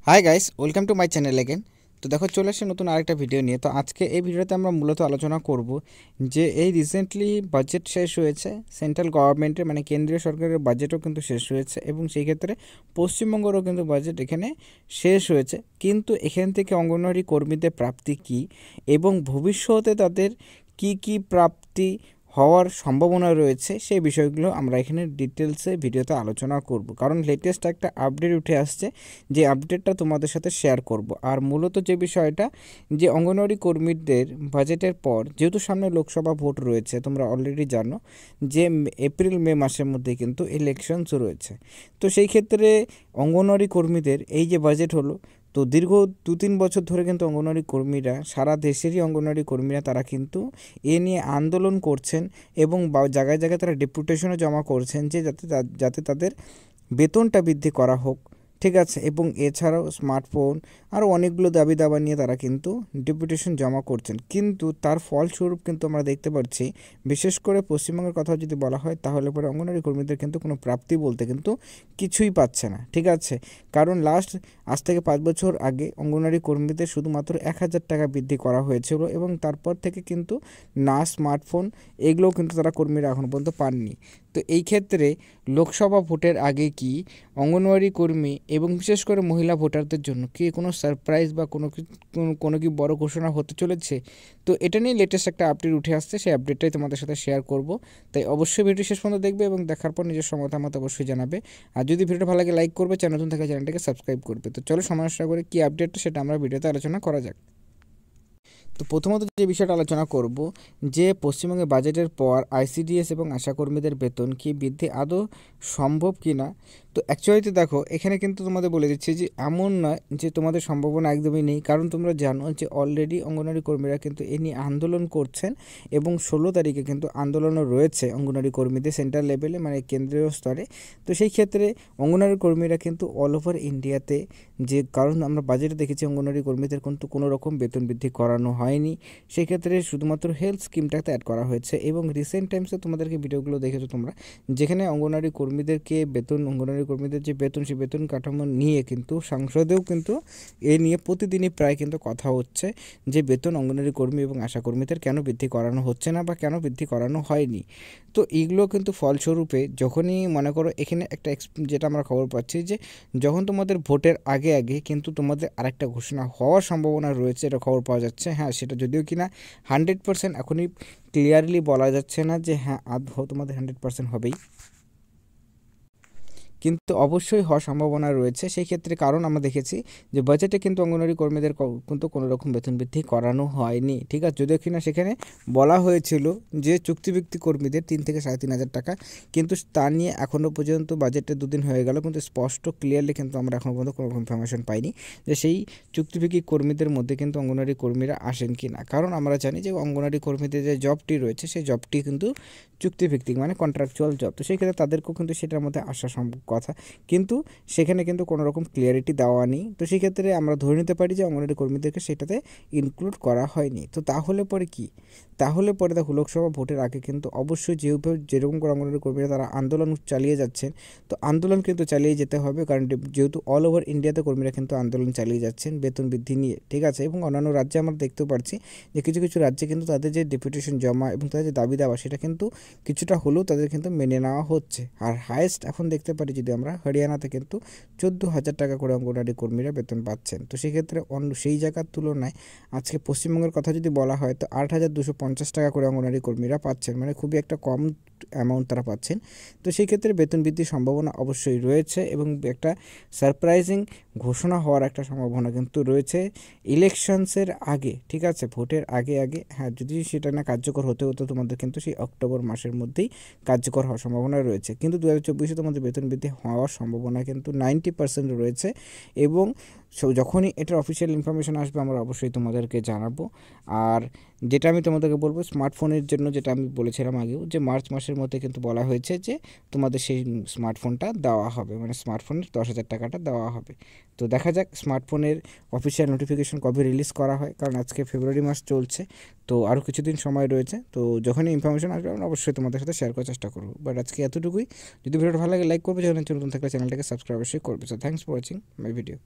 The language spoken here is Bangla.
Hi guys, welcome to my channel again. তো দেখো, চলে আসছে নতুন আরেকটা ভিডিও নিয়ে। তো আজকে এই ভিডিওতে আমরা মূলত আলোচনা করব যে এই রিসেন্টলি বাজেট শেষ হয়েছে, সেন্ট্রাল গভর্নমেন্টের মানে কেন্দ্রীয় সরকারের বাজেটও কিন্তু শেষ হয়েছে এবং সেই ক্ষেত্রে পশ্চিমবঙ্গেরও কিন্তু বাজেট এখানে শেষ হয়েছে। কিন্তু এখান থেকে অঙ্গনওয়াড়ি কর্মীদের প্রাপ্তি কী এবং ভবিষ্যতে তাদের কি কি প্রাপ্তি হওয়ার সম্ভাবনা রয়েছে সেই বিষয়গুলো আমরা এখানে ডিটেলসে ভিডিওতে আলোচনা করব, কারণ লেটেস্ট একটা আপডেট উঠে আসছে, যে আপডেটটা তোমাদের সাথে শেয়ার করব। আর মূলত যে বিষয়টা, যে অঙ্গনওয়াড়ি কর্মীদের বাজেটের পর যেহেতু সামনে লোকসভা ভোট রয়েছে, তোমরা অলরেডি জানো যে এপ্রিল মে মাসের মধ্যে কিন্তু ইলেকশনস রয়েছে। তো সেই ক্ষেত্রে অঙ্গনওয়াড়ি কর্মীদের এই যে বাজেট হলো, তো দীর্ঘ 2-3 বছর ধরে কিন্তু অঙ্গনওয়াড়ি কর্মীরা, সারা দেশেরই অঙ্গনওয়াড়ি কর্মীরা তারা কিন্তু এ নিয়ে আন্দোলন করছেন এবং জায়গায় জায়গায় তারা ডেপুটেশনও জমা করছেন যে যাতে তাদের বেতনটা বৃদ্ধি করা হোক, ঠিক আছে। এবং এছাড়াও স্মার্টফোন আরও অনেকগুলো দাবি দাবা নিয়ে তারা কিন্তু ডেপুটেশন জমা করছেন। কিন্তু তার ফলস্বরূপ কিন্তু আমরা দেখতে পাচ্ছি, বিশেষ করে পশ্চিমবঙ্গের কথা যদি বলা হয় তাহলে পরে অঙ্গনওয়াড়ি কর্মীদের কিন্তু কোনো প্রাপ্তি বলতে কিন্তু কিছুই পাচ্ছে না, ঠিক আছে। কারণ আজ থেকে 5 বছর আগে অঙ্গনওয়াড়ি কর্মীদের শুধুমাত্র 1,000 টাকা বৃদ্ধি করা হয়েছিল এবং তারপর থেকে কিন্তু না স্মার্টফোন এগুলোও কিন্তু তারা কর্মীরা এখন পর্যন্ত পাননি। তো এই ক্ষেত্রে লোকসভা ভোটের আগে কি অঙ্গনওয়াড়ি কর্মী এবং বিশেষ করে মহিলা ভোটারদের জন্য কি কোনো সারপ্রাইজ বা কোনো কি বড় ঘোষণা হতে চলেছে? তো এটা নিয়ে লেটেস্ট একটা আপডেট উঠে আসছে, সেই আপডেটটাই তোমাদের সাথে শেয়ার করব। তাই অবশ্যই ভিডিও শেষ পর্যন্ত দেখবে এবং দেখার পর নিজের মতামত অবশ্যই জানাবে। আর যদি ভিডিওটা ভালো লাগে লাইক করবে, চ্যানেল নতুন থাকলে চ্যানেলটাকে সাবস্ক্রাইব করবে। তো চলো সময় নষ্ট করে কি আপডেটটা সেটা আমরা ভিডিওতে আলোচনা করা যাক। তো প্রথমত যে বিষয়টা আলোচনা করব, যে পশ্চিমবঙ্গে বাজেটের পর আইসিডিএস এবং আশাকর্মীদের বেতন কি বৃদ্ধি আদৌ সম্ভব কি না। তো অ্যাকচুয়ালিতে দেখো, এখানে কিন্তু তোমাদের বলে দিচ্ছি যে এমন নয় যে তোমাদের সম্ভাবনা একদমই নেই, কারণ তোমরা জানো যে অলরেডি অঙ্গনওয়াড়ি কর্মীরা কিন্তু এ নিয়ে আন্দোলন করছেন এবং 16 তারিখে কিন্তু আন্দোলনও রয়েছে অঙ্গনওয়াড়ি কর্মীদের সেন্ট্রাল লেভেলে মানে কেন্দ্রীয় স্তরে। তো সেই ক্ষেত্রে অঙ্গনওয়াড়ি কর্মীরা কিন্তু অল ওভার ইন্ডিয়াতে, যে কারণ আমরা বাজেটে দেখেছি অঙ্গনওয়াড়ি কর্মীদের কিন্তু কোনো রকম বেতন বৃদ্ধি করানো হয়নি, সেক্ষেত্রে শুধুমাত্র হেলথ স্কিমটাতে অ্যাড করা হয়েছে। এবং রিসেন্ট টাইমসে তোমাদেরকে ভিডিওগুলো দেখেছো তোমরা, যেখানে অঙ্গনওয়াড়ি কর্মীদেরকে অঙ্গনওয়াড়ি কর্মীদের যে বেতন, সেই বেতন কাঠামো নিয়ে কিন্তু সংসদেও কিন্তু এ নিয়ে প্রতিদিনই প্রায় কিন্তু কথা হচ্ছে যে বেতন অঙ্গনওয়াড়ি কর্মী এবং আশাকর্মীদের কেন বৃদ্ধি করানো হচ্ছে না বা কেন বৃদ্ধি করানো হয়নি। তো এইগুলো কিন্তু ফলস্বরূপে যখনই মনে করো এখানে একটা যেটা আমরা খবর পাচ্ছি যে যখন তোমাদের ভোটের আগে আগে কিন্তু তোমাদের আরেকটা ঘোষণা হওয়ার সম্ভাবনা রয়েছে, এটা খবর পাওয়া যাচ্ছে। হ্যাঁ, সেটা যদিও কিনা 100% এখনই ক্লিয়ারলি বলা যাচ্ছে না যে হ্যাঁ আদৌ তোমাদের 100% হবেই, কিন্তু অবশ্যই হওয়ার সম্ভাবনা রয়েছে। সেই ক্ষেত্রে কারণ আমরা দেখেছি যে বাজেটে কিন্তু অঙ্গনওয়াড়ি কর্মীদের কিন্তু কোনো রকম বেতন বৃদ্ধি করানো হয়নি, ঠিক আছে। যদিও কিনা সেখানে বলা হয়েছিল যে চুক্তিভিত্তিক কর্মীদের 3 থেকে 3,500 টাকা, কিন্তু তা নিয়ে এখনও পর্যন্ত বাজেটে 2 দিন হয়ে গেল কিন্তু স্পষ্ট ক্লিয়ারলি কিন্তু আমরা এখনও পর্যন্ত কোনো ইনফরমেশন পাইনি যে সেই চুক্তিভিত্তিক কর্মীদের মধ্যে কিন্তু অঙ্গনওয়াড়ি কর্মীরা আসেন কি না। কারণ আমরা জানি যে অঙ্গনওয়াড়ি কর্মীদের যে জবটি রয়েছে সেই জবটি কিন্তু চুক্তিভিত্তিক মানে কন্ট্রাকচুয়াল জব। তো সেই ক্ষেত্রে তাদেরকেও কিন্তু সেটার মধ্যে আসা কথা, কিন্তু সেখানে কিন্তু কোনো রকম ক্লিয়ারিটি দেওয়া নেই। তো সেই ক্ষেত্রে আমরা ধরে নিতে পারি যে অঙ্গনওয়াড়ি কর্মীদেরকে সেটাতে ইনক্লুড করা হয়নি। তো তাহলে পরে কি, তাহলে পরে দেখো লোকসভা ভোটের আগে কিন্তু অবশ্যই যেরকম করে অঙ্গনওয়াড়ি কর্মীরা তারা আন্দোলন চালিয়ে যাচ্ছেন, তো আন্দোলন কিন্তু চালিয়ে যেতে হবে, কারণ যেহেতু অল ওভার ইন্ডিয়াতে কর্মীরা কিন্তু আন্দোলন চালিয়ে যাচ্ছেন বেতন বৃদ্ধি নিয়ে, ঠিক আছে। এবং অন্যান্য রাজ্যে আমরা দেখতেও পারছি যে কিছু কিছু রাজ্যে কিন্তু তাদের যে ডেপুটেশন জমা এবং তাদের যে দাবি দেওয়া সেটা কিন্তু কিছুটা হলেও তাদের কিন্তু মেনে নেওয়া হচ্ছে। আর হায়েস্ট এখন দেখতে পারি যদি আমরা হরিয়ানাতে কিন্তু 14,000 টাকা করে অঙ্গনওয়াড়ি কর্মীরা বেতন পাচ্ছেন। তো সেক্ষেত্রে সেই জায়গার তুলনায় আজকে পশ্চিমবঙ্গের কথা যদি বলা হয় তো 8,250 টাকা করে অঙ্গনওয়াড়ি কর্মীরা পাচ্ছেন, মানে খুবই একটা কম অ্যামাউন্ট তারা পাচ্ছেন। তো সেই ক্ষেত্রে বেতন বৃদ্ধির সম্ভাবনা অবশ্যই রয়েছে এবং একটা সারপ্রাইজিং ঘোষণা হওয়ার একটা সম্ভাবনা কিন্তু রয়েছে ইলেকশনসের আগে, ঠিক আছে, ভোটের আগে আগে। হ্যাঁ, যদি সেটা না কার্যকর হতে হতো তোমাদের কিন্তু সেই অক্টোবর মাসের মধ্যেই কার্যকর হওয়ার সম্ভাবনা রয়েছে, কিন্তু 2024-এ তোমাদের বেতন বৃদ্ধি হওয়ার সম্ভাবনা কিন্তু 90% রয়েছে। এবং যখনই এটার অফিসিয়াল ইনফরমেশন আসবে আমরা অবশ্যই তোমাদেরকে জানাবো। আর যেটা আমি তোমাদেরকে বলবো, স্মার্টফোনের জন্য যেটা আমি বলেছিলাম আগেও, যে মার্চ মাসের মধ্যে কিন্তু বলা হয়েছে যে তোমাদের সেই স্মার্টফোনটা দেওয়া হবে, মানে স্মার্টফোনের 10,000 টাকাটা দেওয়া হবে। তো দেখা যাক স্মার্টফোনের অফিসিয়াল নোটিফিকেশন কবে রিলিজ করা হয়, কারণ আজকে ফেব্রুয়ারি মাস চলছে, তো আরও কিছুদিন সময় রয়েছে। তো যখনই ইনফরমেশন আসবে আমরা অবশ্যই তোমাদের সাথে শেয়ার করার চেষ্টা করবো। বাট আজকে এতটুকুই। যদি ভিডিওটা ভালো লাগে লাইক করবে, যখন নতুন থাকলে চ্যানেলটাকে সাবস্ক্রাইব অবশ্যই করবে। So thanks for watching my video.